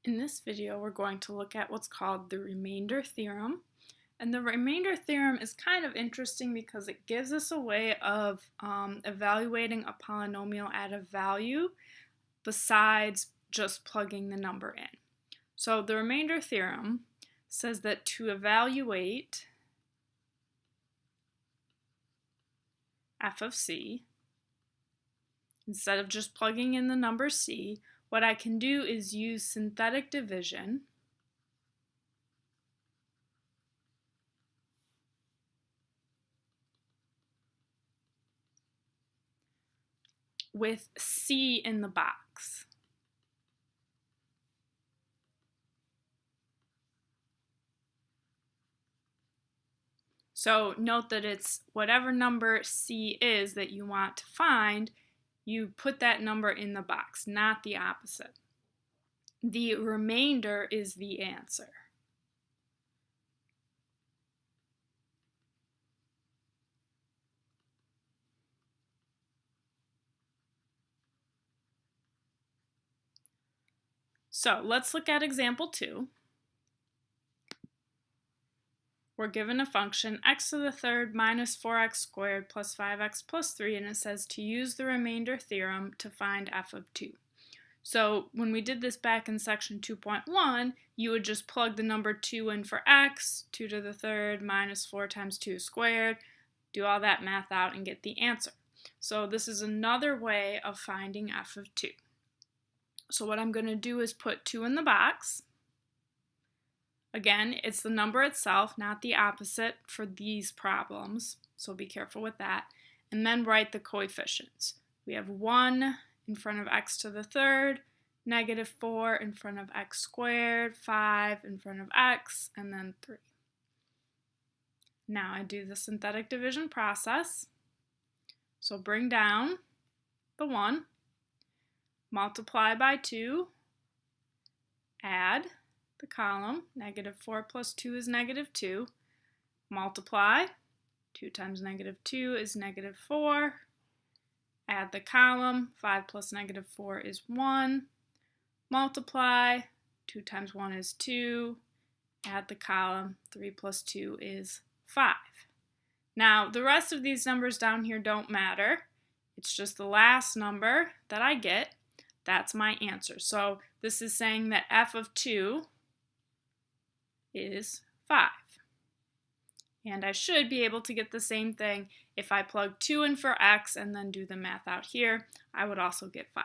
In this video, we're going to look at what's called the remainder theorem. And the remainder theorem is kind of interesting because it gives us a way of evaluating a polynomial at a value besides just plugging the number in. So the remainder theorem says that to evaluate f of c, instead of just plugging in the number c, what I can do is use synthetic division with c in the box. So note that it's whatever number c is that you want to find, you put that number in the box, not the opposite. The remainder is the answer. So let's look at example 2. We're given a function x to the third minus 4x squared plus 5x plus 3, and it says to use the remainder theorem to find f of 2. So when we did this back in section 2.1, you would just plug the number 2 in for x, 2 to the third minus 4 times 2 squared, do all that math out and get the answer. So this is another way of finding f of 2. So what I'm going to do is put 2 in the box. Again, it's the number itself, not the opposite for these problems, so be careful with that. And then write the coefficients. We have 1 in front of x to the third, negative 4 in front of x squared, 5 in front of x, and then 3. Now I do the synthetic division process. So bring down the 1, multiply by 2, add the column, negative 4 plus 2 is negative 2, multiply, 2 times negative 2 is negative 4, add the column, 5 plus negative 4 is 1, multiply, 2 times 1 is 2, add the column, 3 plus 2 is 5. Now the rest of these numbers down here don't matter, it's just the last number that I get, that's my answer. So this is saying that f of 2 is 5. And I should be able to get the same thing if I plug 2 in for x and then do the math out here. I would also get 5.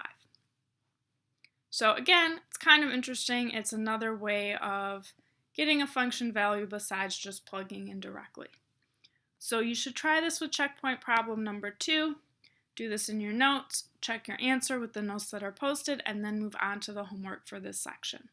So again, it's kind of interesting. It's another way of getting a function value besides just plugging in directly. So you should try this with checkpoint problem number 2. Do this in your notes, check your answer with the notes that are posted, and then move on to the homework for this section.